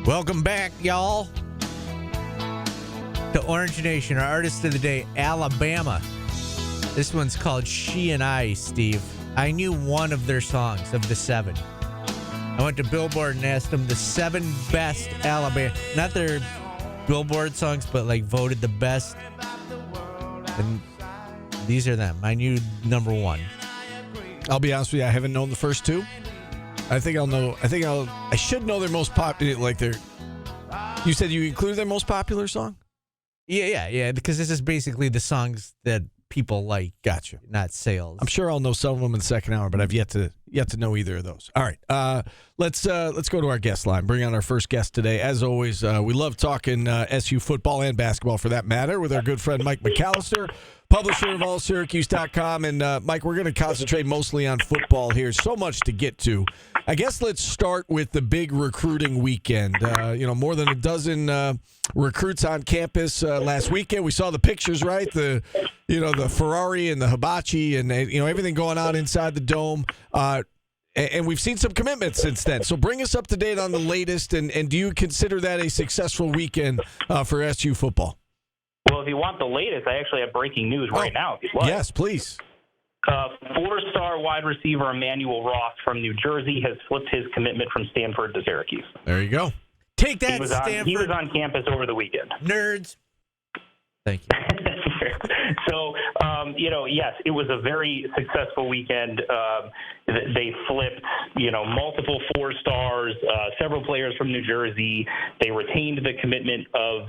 Welcome back, y'all, to Orange Nation. Our artist of the day, Alabama. This one's called She and I, Steve. I knew one of their songs of the 7. I went to Billboard and asked them the 7 best Alabama, not their Billboard songs, but like voted the best. And these are them. I knew number 1. I'll be honest with you, I haven't known the first 2. I should know their most popular, you said you included their most popular song? Yeah, because this is basically the songs that people like. Gotcha. Not sales. I'm sure I'll know some of them in the second hour, but I've yet to know either of those. All right, let's go to our guest line. Bring on our first guest today. As always, we love talking SU football and basketball for that matter with our good friend Mike McAllister, publisher of AllSyracuse.com. And Mike, we're going to concentrate mostly on football here. So much to get to. I guess let's start with the big recruiting weekend. More than a dozen recruits on campus last weekend. We saw the pictures, right? The Ferrari and the hibachi and everything going on inside the dome. And we've seen some commitments since then. So bring us up to date on the latest. And do you consider that a successful weekend for SU football? Well, if you want the latest, I actually have breaking news right now. If you'd like. Yes, please. 4-star wide receiver Emmanuel Ross from New Jersey has flipped his commitment from Stanford to Syracuse. There you go. Take that, Stanford. He was on campus over the weekend. Nerds. Thank you. So, yes, it was a very successful weekend. They flipped, multiple 4 stars, several players from New Jersey. They retained the commitment of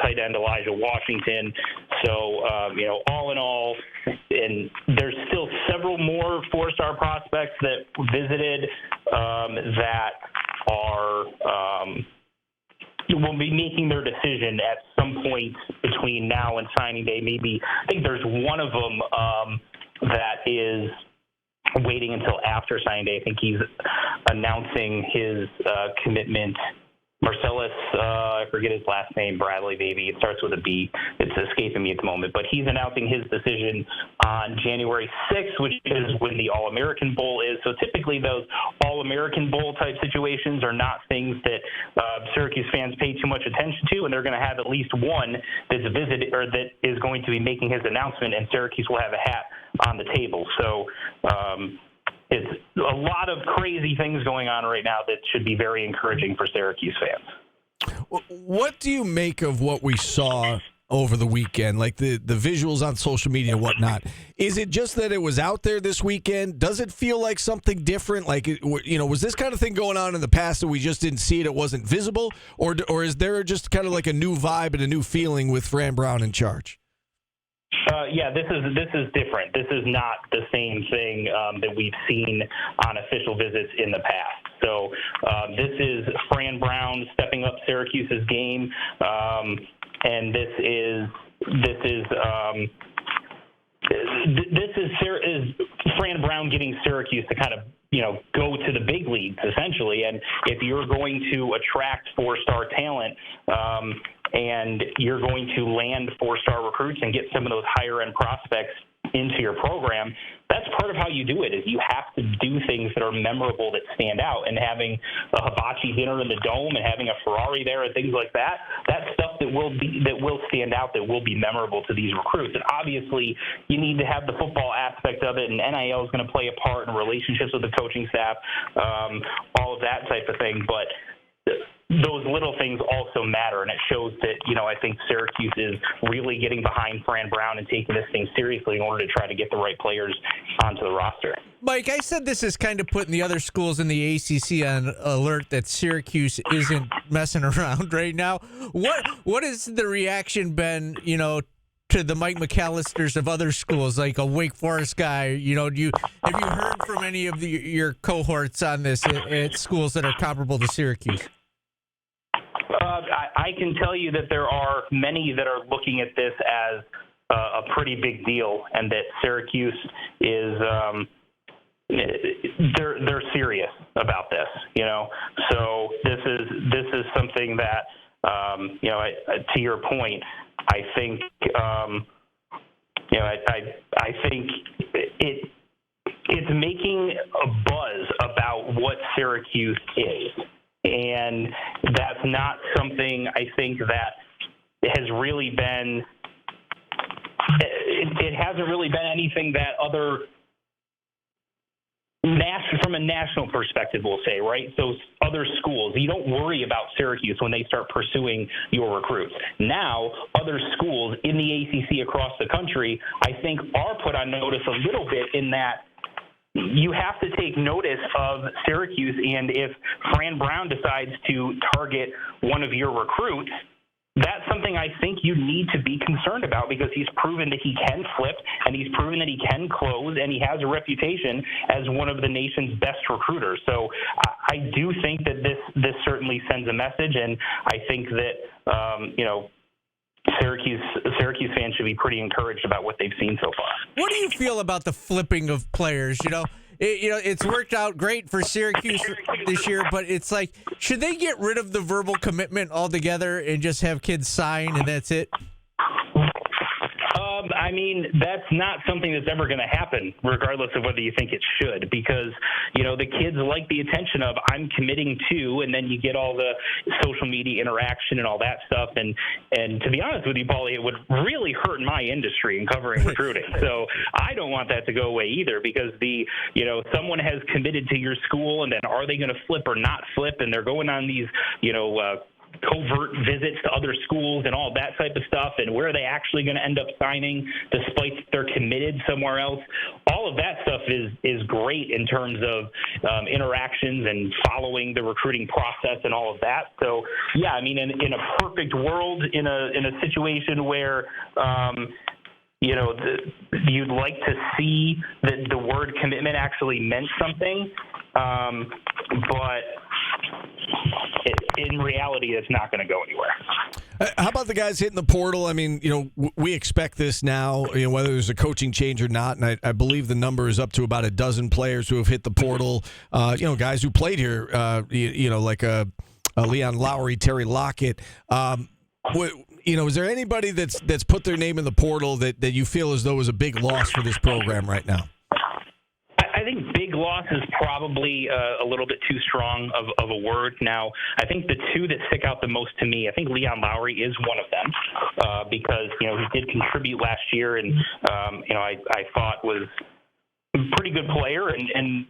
tight end Elijah Washington. So, all in all, and there's still several more 4-star prospects that visited that are will be making their decision at some point between now and signing day. Maybe I think there's one of them that is waiting until after signing day. I think he's announcing his commitment. Marcellus, I forget his last name, Bradley, maybe. It starts with a B. It's escaping me at the moment. But he's announcing his decision on January 6th, which is when the All-American Bowl is. So typically those All-American Bowl type situations are not things that Syracuse fans pay too much attention to, and they're going to have at least one that's visited or that is going to be making his announcement, and Syracuse will have a hat on the table. So it's a lot of crazy things going on right now that should be very encouraging for Syracuse fans. What do you make of what we saw over the weekend, like the visuals on social media and whatnot? Is it just that it was out there this weekend? Does it feel like something different? Like, was this kind of thing going on in the past that we just didn't see it, it wasn't visible? Or is there just kind of like a new vibe and a new feeling with Fran Brown in charge? This is different. This is not the same thing that we've seen on official visits in the past. So this is Fran Brown stepping up Syracuse's game, and this is Fran Brown getting Syracuse to kind of go to the big leagues essentially. And if you're going to attract 4-star talent, and you're going to land 4-star recruits and get some of those higher-end prospects into your program, that's part of how you do it, is you have to do things that are memorable, that stand out. And having a hibachi dinner in the Dome and having a Ferrari there and things like that, that's stuff that will stand out, that will be memorable to these recruits. And obviously, you need to have the football aspect of it, and NIL is going to play a part in relationships with the coaching staff, all of that type of thing. But those little things also matter, and it shows that, I think Syracuse is really getting behind Fran Brown and taking this thing seriously in order to try to get the right players onto the roster. Mike, I said this is kind of putting the other schools in the ACC on alert that Syracuse isn't messing around right now. What has the reaction been, to the Mike McAllisters of other schools, like a Wake Forest guy? Have you heard from any of your cohorts on this at schools that are comparable to Syracuse? I can tell you that there are many that are looking at this as a pretty big deal, and that Syracuse is they're serious about this. So this is something that to your point, I think I think it's making a buzz about what Syracuse is. And that's not something I think that has really been – it hasn't really been anything that other – from a national perspective, we'll say, right? So other schools, you don't worry about Syracuse when they start pursuing your recruits. Now, other schools in the ACC across the country, I think, are put on notice a little bit in that you have to take notice of Syracuse, and if Fran Brown decides to target one of your recruits, that's something I think you need to be concerned about, because he's proven that he can flip, and he's proven that he can close, and he has a reputation as one of the nation's best recruiters. So I do think that this certainly sends a message, and I think that Syracuse fans should be pretty encouraged about what they've seen so far. What do you feel about the flipping of players? It's worked out great for Syracuse this year, but it's like, should they get rid of the verbal commitment altogether and just have kids sign and that's it? I mean, that's not something that's ever going to happen, regardless of whether you think it should, because, the kids like the attention of I'm committing to, and then you get all the social media interaction and all that stuff. And to be honest with you, Paulie, it would really hurt my industry in covering recruiting. So I don't want that to go away either, because someone has committed to your school, and then are they going to flip or not flip? And they're going on these, covert visits to other schools and all that type of stuff, and where are they actually going to end up signing despite they're committed somewhere else. All of that stuff is great in terms of interactions and following the recruiting process and all of that. So yeah, I mean, in a perfect world, in a situation where you'd like to see that the word commitment actually meant something, but in reality, it's not going to go anywhere. How about the guys hitting the portal? I mean, we expect this now, whether there's a coaching change or not, and I believe the number is up to about a dozen players who have hit the portal. Guys who played here, like Leon Lowry, Terry Lockett. Is there anybody that's put their name in the portal that you feel as though is a big loss for this program right now? I think big loss is probably a little bit too strong of a word. Now, I think the two that stick out the most to me, I think Leon Lowry is one of them, because, he did contribute last year, and, I thought was a pretty good player and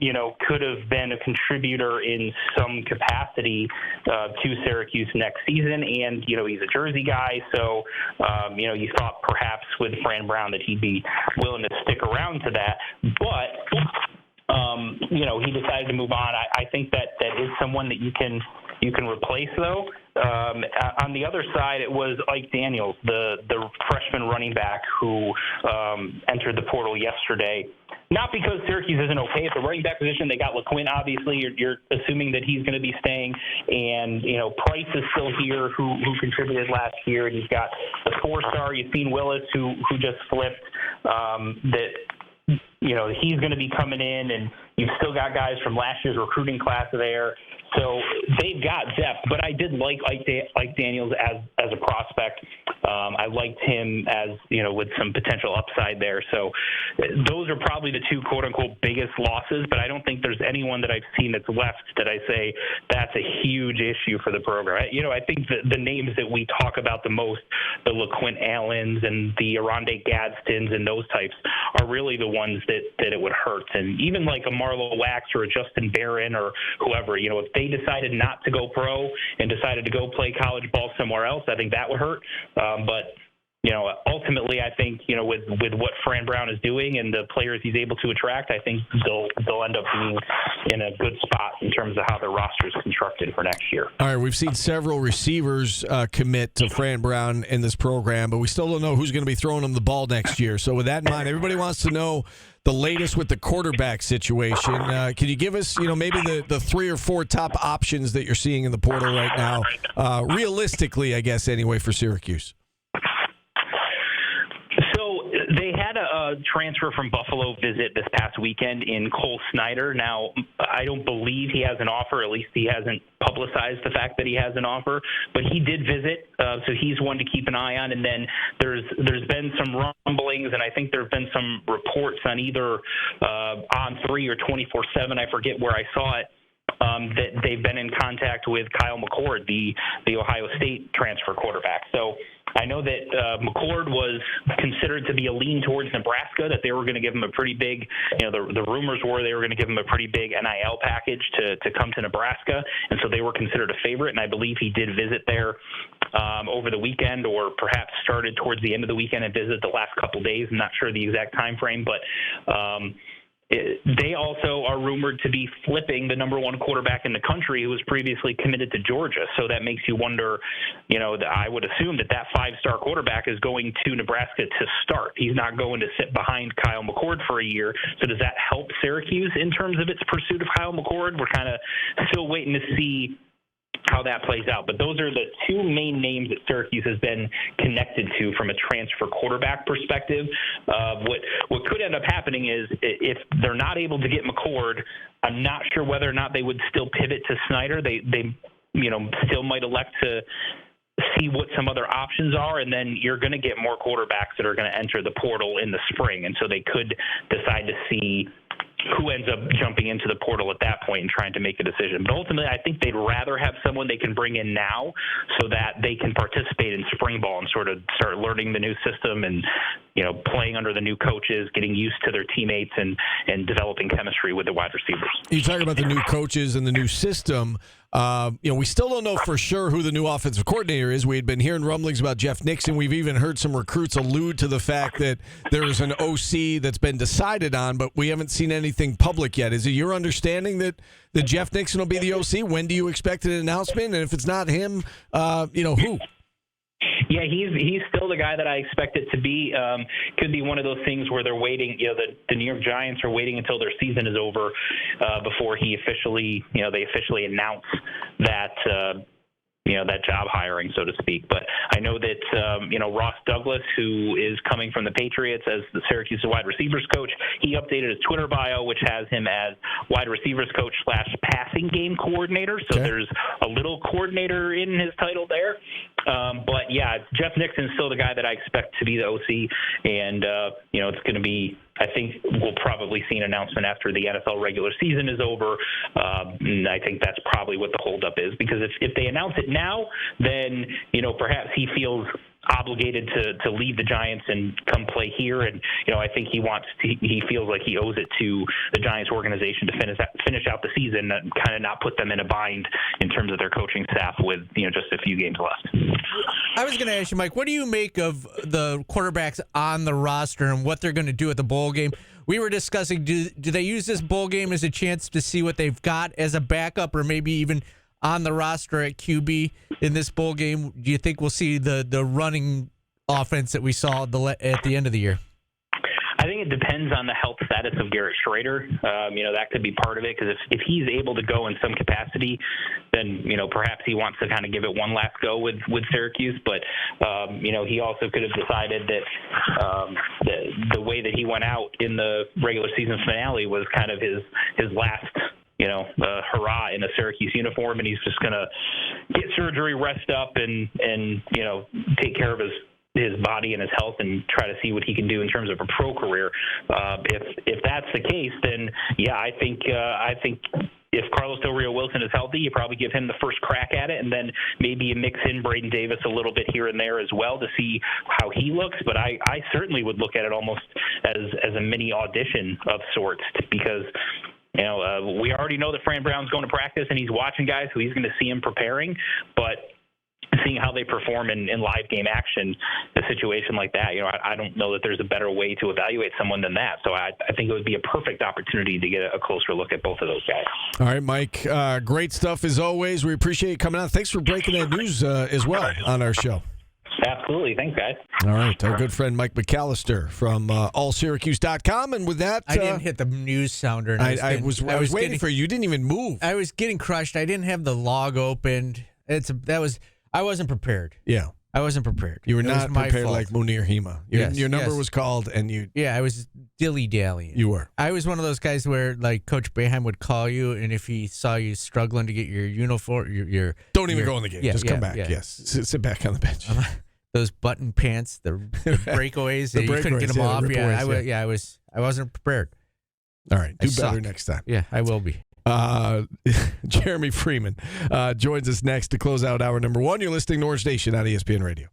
could have been a contributor in some capacity to Syracuse next season. And, he's a Jersey guy, so, you thought perhaps with Fran Brown that he'd be willing to stick around to that. But he decided to move on. I think that is someone that you can replace, though. On the other side, it was Ike Daniels, the freshman running back who entered the portal yesterday. Not because Syracuse isn't okay at the running back position. They got LeQuint, obviously. You're assuming that he's going to be staying. And, Price is still here, who contributed last year. And you've got the 4-star, Yassine Willis, who just flipped, he's going to be coming in, and you've still got guys from last year's recruiting class there. So they've got depth, but I did like Ike Daniels as a prospect. I liked him as, with some potential upside there. So those are probably the two quote-unquote biggest losses, but I don't think there's anyone that I've seen that's left that I say that's a huge issue for the program. I think the names that we talk about the most, the LeQuint Allens and the Aronde Gadstons and those types, are really the ones that it would hurt. And even like a Marlo Wax or a Justin Barron or whoever, if they decided not to go pro and decided to go play college ball somewhere else, I think that would hurt. But ultimately, I think, with what Fran Brown is doing and the players he's able to attract, I think they'll end up being in a good spot in terms of how their roster is constructed for next year. All right, we've seen several receivers commit to Fran Brown in this program, but we still don't know who's going to be throwing them the ball next year. So with that in mind, everybody wants to know the latest with the quarterback situation. Can you give us, maybe the 3 or 4 top options that you're seeing in the portal right now, realistically, I guess, anyway, for Syracuse? They had a transfer from Buffalo visit this past weekend in Cole Snyder. Now, I don't believe he has an offer. At least he hasn't publicized the fact that he has an offer. But he did visit, so he's one to keep an eye on. And then there's been some rumblings, and I think there have been some reports on either On3 or 24/7. I forget where I saw it. that they've been in contact with Kyle McCord, the Ohio State transfer quarterback. So I know that McCord was considered to be a lean towards Nebraska, that they were going to give him a pretty big, the rumors were they were going to give him a pretty big NIL package to come to Nebraska, and so they were considered a favorite, and I believe he did visit there over the weekend, or perhaps started towards the end of the weekend and visited the last couple days. I'm not sure the exact time frame, but they also are rumored to be flipping the number one quarterback in the country who was previously committed to Georgia. So that makes you wonder, I would assume that five-star quarterback is going to Nebraska to start. He's not going to sit behind Kyle McCord for a year. So does that help Syracuse in terms of its pursuit of Kyle McCord? We're kind of still waiting to see how that plays out. But those are the two main names that Syracuse has been connected to from a transfer quarterback perspective. What could end up happening is if they're not able to get McCord, I'm not sure whether or not they would still pivot to Snyder. They still might elect to see what some other options are, and then you're going to get more quarterbacks that are going to enter the portal in the spring. And so they could decide to see who ends up jumping into the portal at that point and trying to make a decision. But ultimately, I think they'd rather have someone they can bring in now so that they can participate in spring ball and sort of start learning the new system and, playing under the new coaches, getting used to their teammates and developing chemistry with the wide receivers. You talk about the new coaches and the new system. We still don't know for sure who the new offensive coordinator is. We had been hearing rumblings about Jeff Nixon. We've even heard some recruits allude to the fact that there is an OC that's been decided on, but we haven't seen anything public yet. Is it your understanding that Jeff Nixon will be the OC? When do you expect an announcement? And if it's not him, who? Yeah, he's still the guy that I expect it to be. Could be one of those things where they're waiting. The New York Giants are waiting until their season is over before they officially announce that that job hiring, so to speak. But I know that Ross Douglas, who is coming from the Patriots as the Syracuse wide receivers coach, he updated his Twitter bio, which has him as wide receivers coach / passing game coordinator. So There's a little coordinator in his title there. But yeah, Jeff Nixon's still the guy that I expect to be the OC, and it's going to be. I think we'll probably see an announcement after the NFL regular season is over. And I think that's probably what the holdup is, because if they announce it now, then perhaps he feels obligated to leave the Giants and come play here, and I think he feels like he owes it to the Giants organization to finish out the season and kind of not put them in a bind in terms of their coaching staff with just a few games left. I was going to ask you, Mike, what do you make of the quarterbacks on the roster and what they're going to do at the bowl game? We were discussing, do they use this bowl game as a chance to see what they've got as a backup, or maybe even on the roster at QB in this bowl game? Do you think we'll see the running offense that we saw at the end of the year? I think it depends on the health status of Garrett Schrader. That could be part of it, because if he's able to go in some capacity, then perhaps he wants to kind of give it one last go with Syracuse. But he also could have decided that the way that he went out in the regular season finale was kind of his last hurrah in a Syracuse uniform, and he's just going to get surgery, rest up, and take care of his body and his health and try to see what he can do in terms of a pro career. If that's the case, then yeah, I think if Carlos Del Rio Wilson is healthy, you probably give him the first crack at it, and then maybe you mix in Braden Davis a little bit here and there as well to see how he looks. But I certainly would look at it almost as a mini audition of sorts, because we already know that Fran Brown's going to practice and he's watching guys, so he's going to see him preparing. But seeing how they perform in live game action, a situation like that, I don't know that there's a better way to evaluate someone than that. So I think it would be a perfect opportunity to get a closer look at both of those guys. All right, Mike, great stuff as always. We appreciate you coming out. Thanks for breaking that news as well on our show. Absolutely. Thanks, guys. All right. Our good friend Mike McAllister from allsyracuse.com. And with that, I didn't hit the news sounder. And I was waiting for you. You didn't even move. I was getting crushed. I didn't have the log opened. I wasn't prepared. Yeah. I wasn't prepared. You were not prepared like Munir Hema. Your number was called, and you... Yeah, I was dilly-dallying. You were. I was one of those guys where, like, Coach Boeheim would call you, and if he saw you struggling to get your uniform, your Don't even go in the game. Just come back. Yeah. Yes. Sit back on the bench. Those button pants, the breakaways, you couldn't get them off. I wasn't prepared. All right. Do better next time. Yeah, I will be. Jeremy Freeman joins us next to close out hour number 1. You're listening to Orange Nation on ESPN Radio.